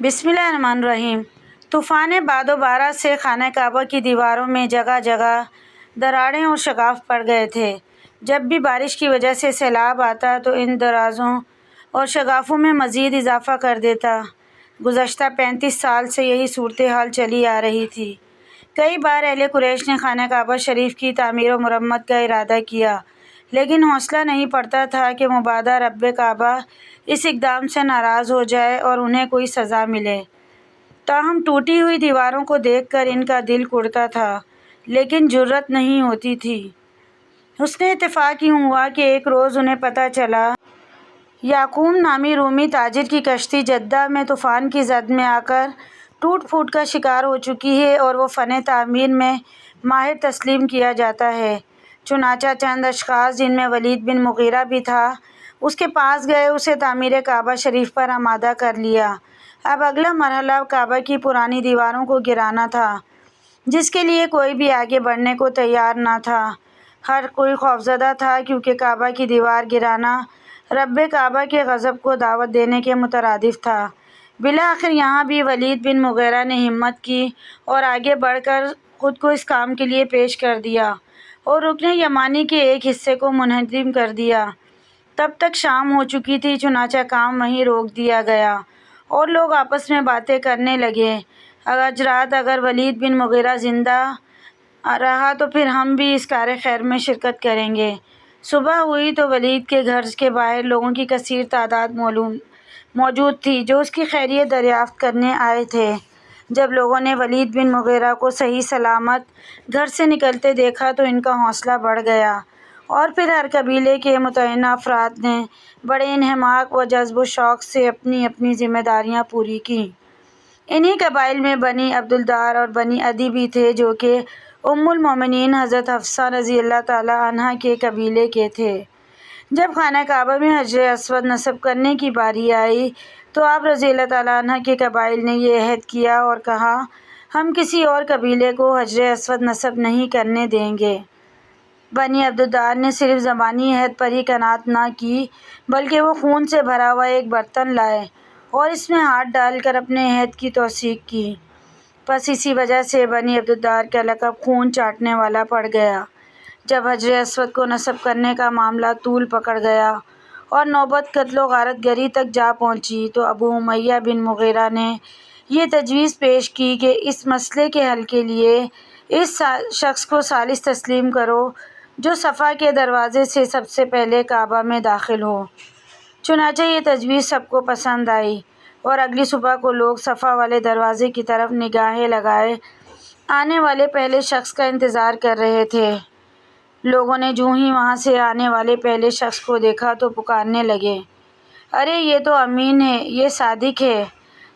بسم اللہ الرحمن الرحیم۔ طوفان باد و بارہ سے خانہ کعبہ کی دیواروں میں جگہ جگہ دراڑیں اور شگاف پڑ گئے تھے۔ جب بھی بارش کی وجہ سے سیلاب آتا تو ان درازوں اور شگافوں میں مزید اضافہ کر دیتا۔ گزشتہ 35 سال سے یہی صورتحال چلی آ رہی تھی۔ کئی بار اہل قریش نے خانہ کعبہ شریف کی تعمیر و مرمت کا ارادہ کیا، لیکن حوصلہ نہیں پڑتا تھا کہ مبادا رب کعبہ اس اقدام سے ناراض ہو جائے اور انہیں کوئی سزا ملے۔ تاہم ٹوٹی ہوئی دیواروں کو دیکھ کر ان کا دل کڑتا تھا، لیکن جرأت نہیں ہوتی تھی۔ حسن اتفاق یوں ہوا کہ ایک روز انہیں پتہ چلا یعقوب نامی رومی تاجر کی کشتی جدہ میں طوفان کی زد میں آ کر ٹوٹ پھوٹ کا شکار ہو چکی ہے اور وہ فن تعمیر میں ماہر تسلیم کیا جاتا ہے۔ چنانچہ چند اشخاص، جن میں ولید بن مغیرہ بھی تھا، اس کے پاس گئے، اسے تعمیر کعبہ شریف پر آمادہ کر لیا۔ اب اگلا مرحلہ کعبہ کی پرانی دیواروں کو گرانا تھا، جس کے لیے کوئی بھی آگے بڑھنے کو تیار نہ تھا۔ ہر کوئی خوفزدہ تھا، کیونکہ کعبہ کی دیوار گرانا رب کعبہ کے غضب کو دعوت دینے کے مترادف تھا۔ بالآخر یہاں بھی ولید بن مغیرہ نے ہمت کی اور آگے بڑھ کر خود کو اس کام کے لیے پیش کر دیا اور رکن یمانی کے ایک حصے کو منہدم کر دیا۔ تب تک شام ہو چکی تھی، چنانچہ کام وہیں روک دیا گیا اور لوگ آپس میں باتیں کرنے لگے۔ حضرات، اگر ولید بن مغیرہ زندہ رہا تو پھر ہم بھی اس کار خیر میں شرکت کریں گے۔ صبح ہوئی تو ولید کے گھر کے باہر لوگوں کی کثیر تعداد موجود تھی، جو اس کی خیریت دریافت کرنے آئے تھے۔ جب لوگوں نے ولید بن مغیرہ کو صحیح سلامت گھر سے نکلتے دیکھا تو ان کا حوصلہ بڑھ گیا، اور پھر ہر قبیلے کے متعینہ افراد نے بڑے انہماک و جذب و شوق سے اپنی اپنی ذمہ داریاں پوری کیں۔ انہی قبائل میں بنی عبدالدار اور بنی عدی بھی تھے، جو کہ ام المومنین حضرت حفصہ رضی اللہ تعالی عنہا کے قبیلے کے تھے۔ جب خانہ کعبہ میں حجر اسود نصب کرنے کی باری آئی تو آپ رضی اللہ تعالی عنہ کے قبائل نے یہ عہد کیا اور کہا، ہم کسی اور قبیلے کو حجر اسود نصب نہیں کرنے دیں گے۔ بنی عبدالدار نے صرف زبانی عہد پر ہی قناعت نہ کی، بلکہ وہ خون سے بھرا ہوا ایک برتن لائے اور اس میں ہاتھ ڈال کر اپنے عہد کی توثیق کی۔ بس اسی وجہ سے بنی عبدالدار کا لقب خون چاٹنے والا پڑ گیا۔ جب حجر اسود کو نصب کرنے کا معاملہ طول پکڑ گیا اور نوبت قتل و غارت گری تک جا پہنچی تو ابو امیہ بن مغیرہ نے یہ تجویز پیش کی کہ اس مسئلے کے حل کے لیے اس شخص کو ثالث تسلیم کرو جو صفا کے دروازے سے سب سے پہلے کعبہ میں داخل ہو۔ چنانچہ یہ تجویز سب کو پسند آئی اور اگلی صبح کو لوگ صفا والے دروازے کی طرف نگاہیں لگائے آنے والے پہلے شخص کا انتظار کر رہے تھے۔ لوگوں نے جوں ہی وہاں سے آنے والے پہلے شخص کو دیکھا تو پکارنے لگے، ارے یہ تو امین ہے، یہ صادق ہے،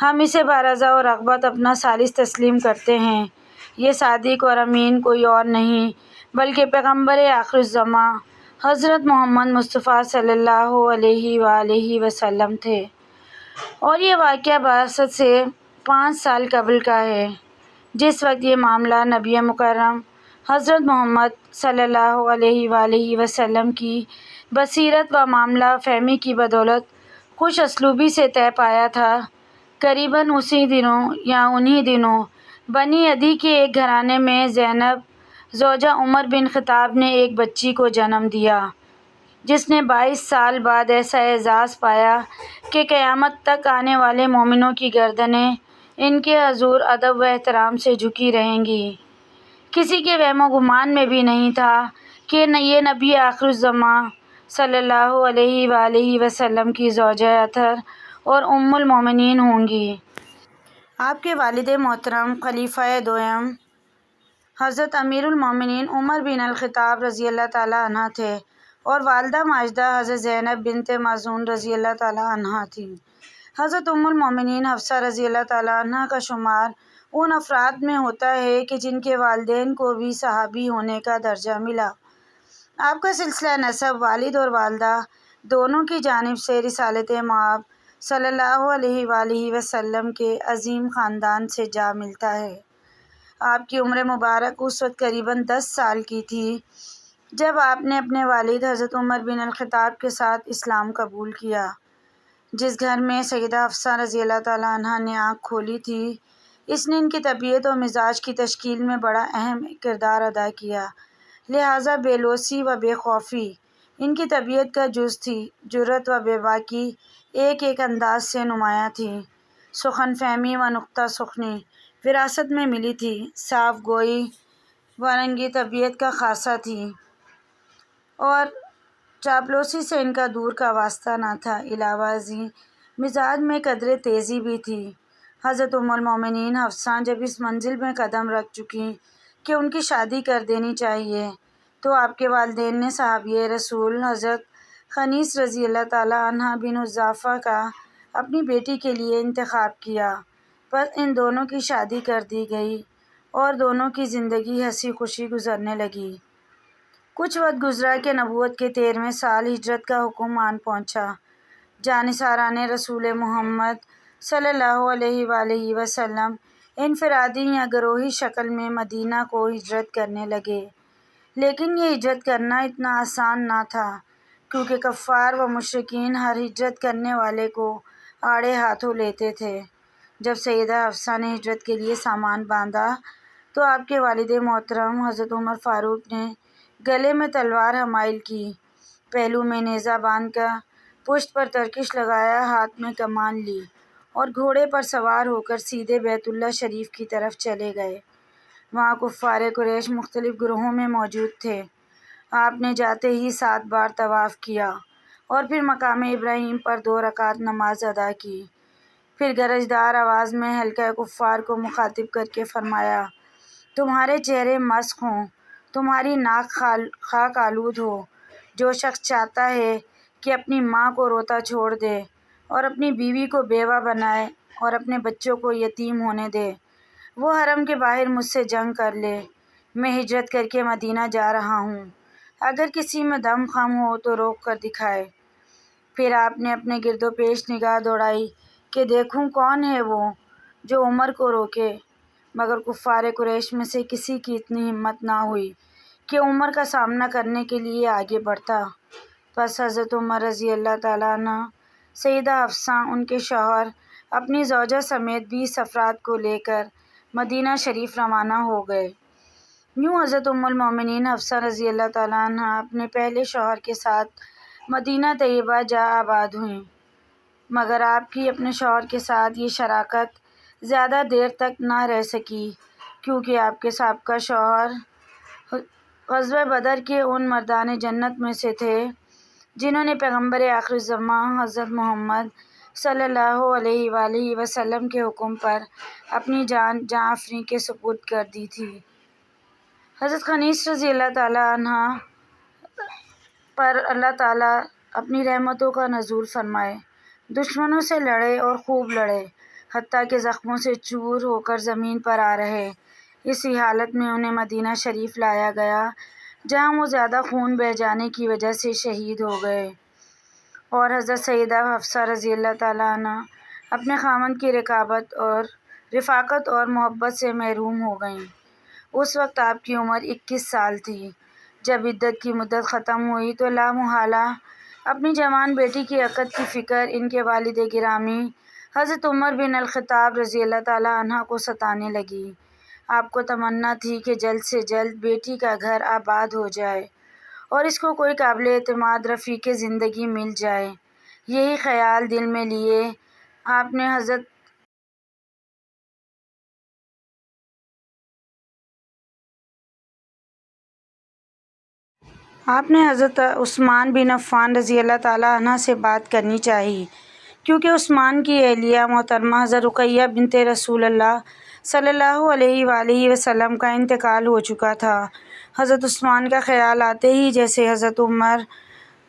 ہم اسے برضا و رغبت اپنا ثالث تسلیم کرتے ہیں۔ یہ صادق اور امین کوئی اور نہیں بلکہ پیغمبر آخر الزماں حضرت محمد مصطفیٰ صلی اللہ علیہ وآلہ وسلم تھے، اور یہ واقعہ بعثت سے 5 سال قبل کا ہے، جس وقت یہ معاملہ نبی مکرم حضرت محمد صلی اللہ علیہ وآلہ وسلم کی بصیرت و معاملہ فہمی کی بدولت خوش اسلوبی سے طے پایا تھا۔ قریباً اسی دنوں یا انہی دنوں بنی عدی کے ایک گھرانے میں زینب زوجہ عمر بن خطاب نے ایک بچی کو جنم دیا، جس نے 22 سال بعد ایسا اعزاز پایا کہ قیامت تک آنے والے مومنوں کی گردنیں ان کے حضور ادب و احترام سے جھکی رہیں گی۔ کسی کے وہم و گمان میں بھی نہیں تھا کہ یہ نبی آخر الزماں صلی اللہ علیہ وآلہ وسلم کی زوجہ اطہر اور ام المومنین ہوں گی۔ آپ کے والد محترم خلیفہ دوم حضرت امیر المومنین عمر بن الخطاب رضی اللہ تعالی عنہ تھے، اور والدہ ماجدہ حضرت زینب بنت مخزوم رضی اللہ تعالی عنہا تھیں۔ حضرت ام المومنین حفصہ رضی اللہ تعالی عنہا کا شمار ان افراد میں ہوتا ہے کہ جن کے والدین کو بھی صحابی ہونے کا درجہ ملا۔ آپ کا سلسلہ نسب والد اور والدہ دونوں کی جانب سے رسالت مآب صلی اللہ علیہ وآلہ وسلم کے عظیم خاندان سے جا ملتا ہے۔ آپ کی عمر مبارک اس وقت قریباً 10 سال کی تھی جب آپ نے اپنے والد حضرت عمر بن الخطاب کے ساتھ اسلام قبول کیا۔ جس گھر میں سیدہ حفصہ رضی اللہ تعالیٰ عنہ نے آنکھ کھولی تھی، اس نے ان کی طبیعت اور مزاج کی تشکیل میں بڑا اہم کردار ادا کیا، لہٰذا بے لوثی و بے خوفی ان کی طبیعت کا جز تھی۔ جرأت و بے باکی ایک ایک انداز سے نمایاں تھی۔ سخن فہمی و نکتہ سخنی وراثت میں ملی تھی۔ صاف گوئی و رنگی طبیعت کا خاصہ تھی اور چاپلوسی سے ان کا دور کا واسطہ نہ تھا۔ علاوہ ازیں مزاج میں قدرے تیزی بھی تھی۔ حضرت ام المومنین حفصہ جب اس منزل میں قدم رکھ چکیں کہ ان کی شادی کر دینی چاہیے، تو آپ کے والدین نے صحابی رسول حضرت خنیس رضی اللہ تعالیٰ عنہ بن حذافہ کا اپنی بیٹی کے لیے انتخاب کیا۔ پس ان دونوں کی شادی کر دی گئی اور دونوں کی زندگی ہنسی خوشی گزرنے لگی۔ کچھ وقت گزرا کہ نبوت کے 13ویں سال ہجرت کا حکم آن پہنچا۔ جانثاران رسول محمد صلی اللہ علیہ وآلہ وسلم انفرادی یا گروہی شکل میں مدینہ کو ہجرت کرنے لگے، لیکن یہ ہجرت کرنا اتنا آسان نہ تھا، کیونکہ کفار و مشرکین ہر ہجرت کرنے والے کو آڑے ہاتھوں لیتے تھے۔ جب سیدہ حفصہ نے ہجرت کے لیے سامان باندھا تو آپ کے والد محترم حضرت عمر فاروق نے گلے میں تلوار حمائل کی، پہلو میں نیزہ باندھ کر پشت پر ترکش لگایا، ہاتھ میں کمان لی اور گھوڑے پر سوار ہو کر سیدھے بیت اللہ شریف کی طرف چلے گئے۔ وہاں کفار قریش مختلف گروہوں میں موجود تھے۔ آپ نے جاتے ہی 7 بار طواف کیا اور پھر مقام ابراہیم پر 2 رکعت نماز ادا کی، پھر گرجدار آواز میں حلقہ کفار کو مخاطب کر کے فرمایا، تمہارے چہرے مسخ ہوں، تمہاری ناک خاک آلود ہو۔ جو شخص چاہتا ہے کہ اپنی ماں کو روتا چھوڑ دے اور اپنی بیوی کو بیوہ بنائے اور اپنے بچوں کو یتیم ہونے دے، وہ حرم کے باہر مجھ سے جنگ کر لے۔ میں ہجرت کر کے مدینہ جا رہا ہوں، اگر کسی میں دم خم ہو تو روک کر دکھائے۔ پھر آپ نے اپنے گرد و پیش نگاہ دوڑائی کہ دیکھوں کون ہے وہ جو عمر کو روکے، مگر کفار قریش میں سے کسی کی اتنی ہمت نہ ہوئی کہ عمر کا سامنا کرنے کے لیے آگے بڑھتا۔ پس حضرت عمر رضی اللہ تعالیٰ عنہ، سیدہ حفصہ، ان کے شوہر، اپنی زوجہ سمیت 20 افراد کو لے کر مدینہ شریف روانہ ہو گئے۔ یوں حضرت ام المومنین حفصہ رضی اللہ تعالیٰ عنہ اپنے پہلے شوہر کے ساتھ مدینہ طیبہ جا آباد ہوئیں، مگر آپ کی اپنے شوہر کے ساتھ یہ شراکت زیادہ دیر تک نہ رہ سکی، کیونکہ آپ کے سابقہ شوہر غزوہ بدر کے ان مردان جنت میں سے تھے جنہوں نے پیغمبر آخر الزماں حضرت محمد صلی اللہ علیہ وآلہ وسلم کے حکم پر اپنی جان جعفری کے سپرد کر دی تھی۔ حضرت خنیس رضی اللہ تعالیٰ عنہ پر اللہ تعالیٰ اپنی رحمتوں کا نزول فرمائے۔ دشمنوں سے لڑے اور خوب لڑے، حتیٰ کہ زخموں سے چور ہو کر زمین پر آ رہے۔ اسی حالت میں انہیں مدینہ شریف لایا گیا، جہاں وہ زیادہ خون بہہ جانے کی وجہ سے شہید ہو گئے، اور حضرت سیدہ حفصہ رضی اللہ تعالیٰ عنہ اپنے خاوند کی رفاقت اور محبت سے محروم ہو گئیں۔ اس وقت آپ کی عمر 21 سال تھی۔ جب عدت کی مدت ختم ہوئی تو لامحالہ اپنی جوان بیٹی کی عقد کی فکر ان کے والد گرامی حضرت عمر بن الخطاب رضی اللہ تعالیٰ عنہ کو ستانے لگی۔ آپ کو تمنا تھی کہ جلد سے جلد بیٹی کا گھر آباد ہو جائے اور اس کو کوئی قابل اعتماد رفیق زندگی مل جائے۔ یہی خیال دل میں لیے آپ نے حضرت عثمان بن عفان رضی اللہ تعالیٰ عنہ سے بات کرنی چاہی، کیونکہ عثمان کی اہلیہ محترمہ حضرت رقیہ بنت رسول اللہ صلی اللہ علیہ وآلہ وسلم کا انتقال ہو چکا تھا۔ حضرت عثمان کا خیال آتے ہی جیسے حضرت عمر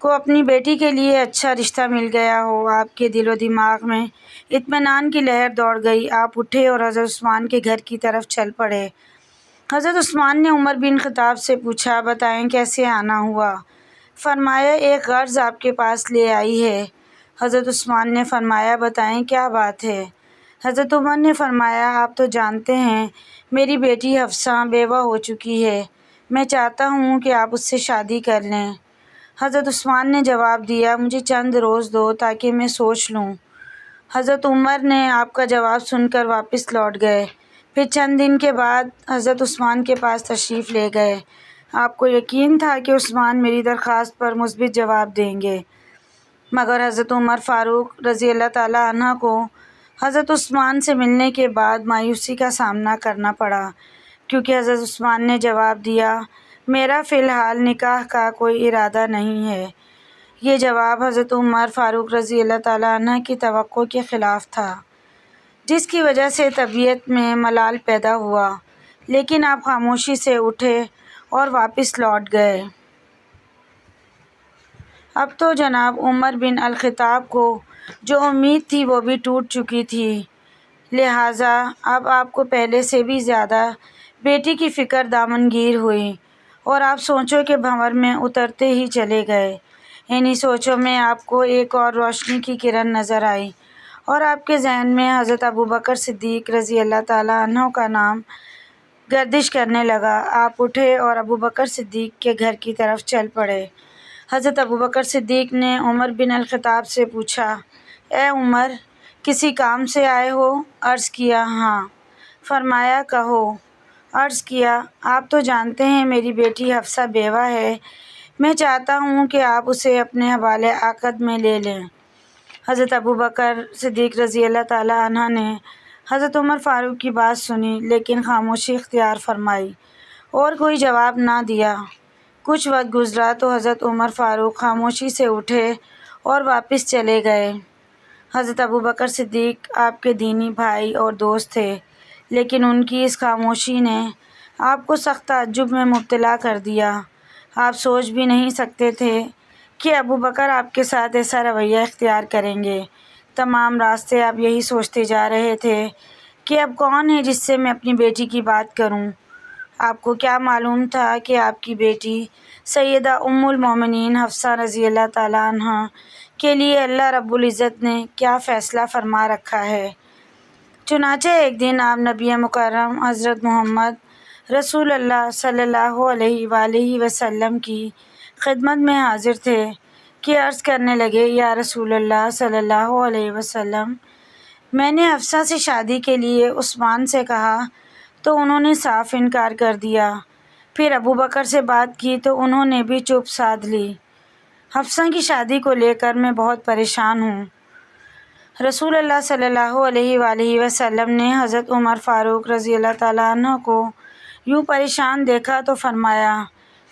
کو اپنی بیٹی کے لیے اچھا رشتہ مل گیا ہو، آپ کے دل و دماغ میں اطمینان کی لہر دوڑ گئی۔ آپ اٹھے اور حضرت عثمان کے گھر کی طرف چل پڑے۔ حضرت عثمان نے عمر بن خطاب سے پوچھا، بتائیں کیسے آنا ہوا؟ فرمایا، ایک غرض آپ کے پاس لے آئی ہے۔ حضرت عثمان نے فرمایا، بتائیں کیا بات ہے؟ حضرت عمر نے فرمایا، آپ تو جانتے ہیں میری بیٹی حفصہ بیوہ ہو چکی ہے، میں چاہتا ہوں کہ آپ اس سے شادی کر لیں۔ حضرت عثمان نے جواب دیا، مجھے چند روز دو تاکہ میں سوچ لوں۔ حضرت عمر نے آپ کا جواب سن کر واپس لوٹ گئے۔ پھر چند دن کے بعد حضرت عثمان کے پاس تشریف لے گئے۔ آپ کو یقین تھا کہ عثمان میری درخواست پر مثبت جواب دیں گے، مگر حضرت عمر فاروق رضی اللہ تعالیٰ عنہ کو حضرت عثمان سے ملنے کے بعد مایوسی کا سامنا کرنا پڑا، کیونکہ حضرت عثمان نے جواب دیا، میرا فی الحال نکاح کا کوئی ارادہ نہیں ہے۔ یہ جواب حضرت عمر فاروق رضی اللہ تعالیٰ عنہ کی توقع کے خلاف تھا، جس کی وجہ سے طبیعت میں ملال پیدا ہوا، لیکن آپ خاموشی سے اٹھے اور واپس لوٹ گئے۔ اب تو جناب عمر بن الخطاب کو جو امید تھی وہ بھی ٹوٹ چکی تھی، لہٰذا اب آپ کو پہلے سے بھی زیادہ بیٹی کی فکر دامنگیر ہوئی اور آپ سوچوں کے بھنور میں اترتے ہی چلے گئے۔ انہی سوچوں میں آپ کو ایک اور روشنی کی کرن نظر آئی اور آپ کے ذہن میں حضرت ابوبکر صدیق رضی اللہ تعالیٰ عنہ کا نام گردش کرنے لگا۔ آپ اٹھے اور ابوبکر صدیق کے گھر کی طرف چل پڑے۔ حضرت ابوبکر صدیق نے عمر بن الخطاب سے پوچھا، اے عمر، کسی کام سے آئے ہو؟ عرض کیا، ہاں۔ فرمایا، کہو۔ عرض کیا، آپ تو جانتے ہیں میری بیٹی حفصہ بیوہ ہے، میں چاہتا ہوں کہ آپ اسے اپنے حوالے عقد میں لے لیں۔ حضرت ابوبکر صدیق رضی اللہ تعالیٰ عنہ نے حضرت عمر فاروق کی بات سنی، لیکن خاموشی اختیار فرمائی اور کوئی جواب نہ دیا۔ کچھ وقت گزرا تو حضرت عمر فاروق خاموشی سے اٹھے اور واپس چلے گئے۔ حضرت ابوبکر صدیق آپ کے دینی بھائی اور دوست تھے، لیکن ان کی اس خاموشی نے آپ کو سخت تعجب میں مبتلا کر دیا۔ آپ سوچ بھی نہیں سکتے تھے کہ ابوبکر آپ کے ساتھ ایسا رویہ اختیار کریں گے۔ تمام راستے آپ یہی سوچتے جا رہے تھے کہ اب کون ہے جس سے میں اپنی بیٹی کی بات کروں۔ آپ کو کیا معلوم تھا کہ آپ کی بیٹی سیدہ ام المومنین حفصہ رضی اللہ تعالیٰ عنہ کے لیے اللہ رب العزت نے کیا فیصلہ فرما رکھا ہے۔ چنانچہ ایک دن آپ نبی مکرم حضرت محمد رسول اللہ صلی اللہ علیہ وآلہ وسلم کی خدمت میں حاضر تھے کہ عرض کرنے لگے، یا رسول اللہ صلی اللہ علیہ وسلم، میں نے حفصہ سے شادی کے لیے عثمان سے کہا تو انہوں نے صاف انکار کر دیا۔ پھر ابوبکر سے بات کی تو انہوں نے بھی چپ سادھ لی۔ حفصہ کی شادی کو لے کر میں بہت پریشان ہوں۔ رسول اللہ صلی اللہ علیہ وآلہ وسلم نے حضرت عمر فاروق رضی اللہ تعالیٰ عنہ کو یوں پریشان دیکھا تو فرمایا،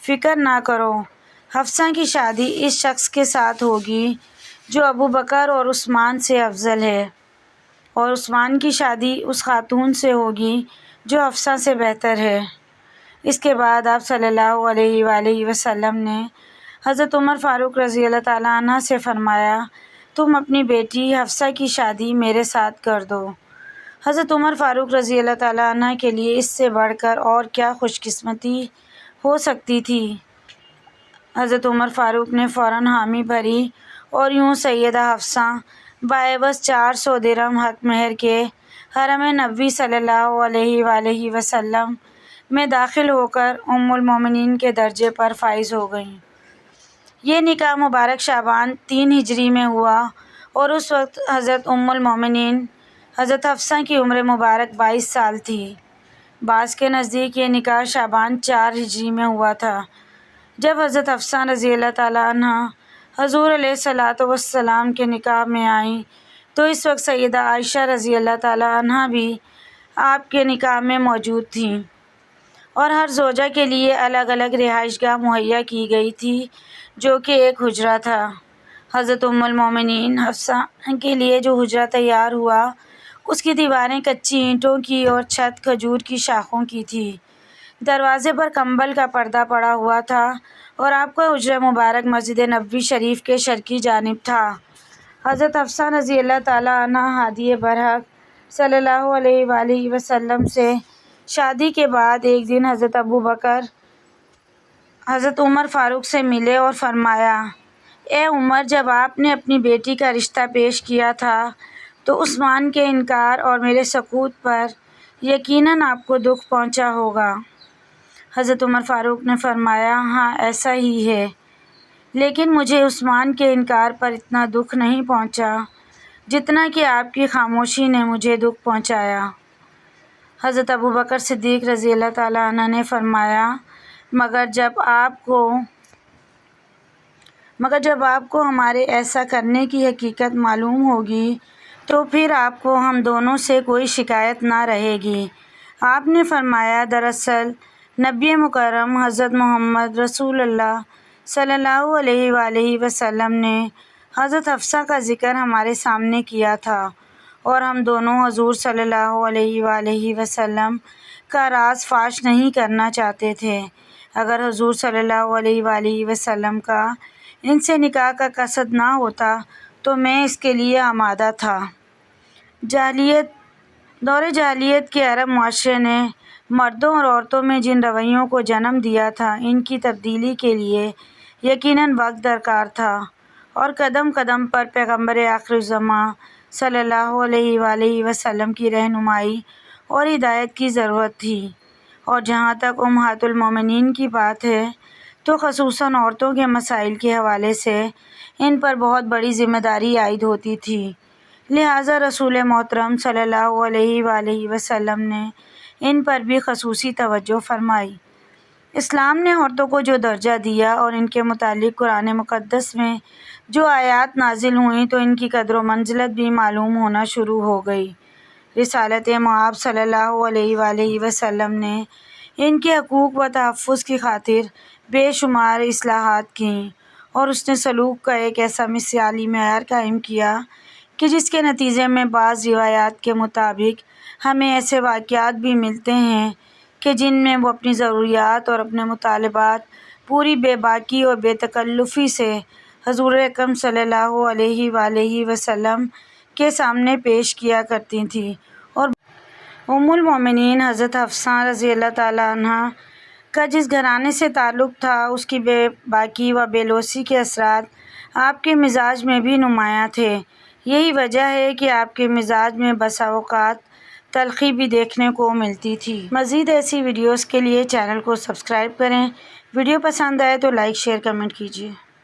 فکر نہ کرو، حفصہ کی شادی اس شخص کے ساتھ ہوگی جو ابوبکر اور عثمان سے افضل ہے، اور عثمان کی شادی اس خاتون سے ہوگی جو حفصہ سے بہتر ہے۔ اس کے بعد آپ صلی اللہ علیہ وآلہ وسلم نے حضرت عمر فاروق رضی اللہ تعالیٰ عنہ سے فرمایا، تم اپنی بیٹی حفصہ کی شادی میرے ساتھ کر دو۔ حضرت عمر فاروق رضی اللہ تعالیٰ عنہ کے لیے اس سے بڑھ کر اور کیا خوش قسمتی ہو سکتی تھی۔ حضرت عمر فاروق نے فوراً حامی بھری اور یوں سیدہ حفصہ بعوض 400 درہم حق مہر کے حرم نبوی صلی اللہ علیہ وآلہ وسلم میں داخل ہو کر ام المومنین کے درجے پر فائز ہو گئیں۔ یہ نکاح مبارک شعبان 3 ہجری میں ہوا اور اس وقت حضرت ام المومنین حضرت حفصہ کی عمر مبارک 22 سال تھی۔ بعض کے نزدیک یہ نکاح شعبان 4 ہجری میں ہوا تھا۔ جب حضرت حفصہ رضی اللہ تعالیٰ عنہ حضور علیہ الصلوۃ والسلام کے نکاح میں آئیں تو اس وقت سیدہ عائشہ رضی اللہ تعالیٰ عنہ بھی آپ کے نکاح میں موجود تھیں، اور ہر زوجہ کے لیے الگ الگ رہائش گاہ مہیا کی گئی تھی جو کہ ایک حجرہ تھا۔ حضرت ام المومنین حفصہ کے لیے جو حجرہ تیار ہوا اس کی دیواریں کچی اینٹوں کی اور چھت کھجور کی شاخوں کی تھی۔ دروازے پر کمبل کا پردہ پڑا ہوا تھا اور آپ کا حجرہ مبارک مسجد نبوی شریف کے شرقی جانب تھا۔ حضرت حفصہ رضی اللہ تعالیٰ عنہ ہادی برحق صلی اللہ علیہ وآلہ وسلم سے شادی کے بعد ایک دن حضرت ابوبکر حضرت عمر فاروق سے ملے اور فرمایا، اے عمر، جب آپ نے اپنی بیٹی کا رشتہ پیش کیا تھا تو عثمان کے انکار اور میرے سکوت پر یقیناً آپ کو دکھ پہنچا ہوگا۔ حضرت عمر فاروق نے فرمایا، ہاں ایسا ہی ہے، لیکن مجھے عثمان کے انکار پر اتنا دکھ نہیں پہنچا جتنا کہ آپ کی خاموشی نے مجھے دکھ پہنچایا۔ حضرت ابوبکر صدیق رضی اللہ تعالیٰ عنہ نے فرمایا، مگر جب آپ کو ہمارے ایسا کرنے کی حقیقت معلوم ہوگی تو پھر آپ کو ہم دونوں سے کوئی شکایت نہ رہے گی۔ آپ نے فرمایا، دراصل نبی مکرم حضرت محمد رسول اللہ صلی اللہ علیہ وآلہ وسلم نے حضرت حفصہ کا ذکر ہمارے سامنے کیا تھا اور ہم دونوں حضور صلی اللہ علیہ وآلہ وسلم کا راز فاش نہیں کرنا چاہتے تھے۔ اگر حضور صلی اللہ علیہ وآلہ وسلم کا ان سے نکاح کا قصد نہ ہوتا تو میں اس کے لیے آمادہ تھا۔ دور جاہلیت کے عرب معاشرے نے مردوں اور عورتوں میں جن رویوں کو جنم دیا تھا، ان کی تبدیلی کے لیے یقیناً وقت درکار تھا اور قدم قدم پر پیغمبر آخر الزماں صلی اللہ علیہ وآلہ وسلم کی رہنمائی اور ہدایت کی ضرورت تھی۔ اور جہاں تک امہات المومنین کی بات ہے تو خصوصاً عورتوں کے مسائل کے حوالے سے ان پر بہت بڑی ذمہ داری عائد ہوتی تھی، لہٰذا رسول محترم صلی اللہ علیہ وآلہ وسلم نے ان پر بھی خصوصی توجہ فرمائی۔ اسلام نے عورتوں کو جو درجہ دیا اور ان کے متعلق قرآن مقدس میں جو آیات نازل ہوئیں تو ان کی قدر و منزلت بھی معلوم ہونا شروع ہو گئی۔ رسالت مآب صلی اللہ علیہ وآلہ وسلم نے ان کے حقوق و تحفظ کی خاطر بے شمار اصلاحات کیں اور اس نے سلوک کا ایک ایسا مثالی معیار قائم کیا کہ جس کے نتیجے میں بعض روایات کے مطابق ہمیں ایسے واقعات بھی ملتے ہیں کہ جن میں وہ اپنی ضروریات اور اپنے مطالبات پوری بے باکی اور بے تکلفی سے حضور اکرم صلی اللہ علیہ وآلہ وسلم کے سامنے پیش کیا کرتی تھیں، اور ام المومنین حضرت حفصہ رضی اللہ تعالیٰ عنہ کا جس گھرانے سے تعلق تھا اس کی بے باکی و بے لوثی کے اثرات آپ کے مزاج میں بھی نمایاں تھے۔ یہی وجہ ہے کہ آپ کے مزاج میں بسا اوقات تلخی بھی دیکھنے کو ملتی تھی۔ مزید ایسی ویڈیوز کے لیے چینل کو سبسکرائب کریں۔ ویڈیو پسند آئے تو لائک، شیئر، کمنٹ کیجیے۔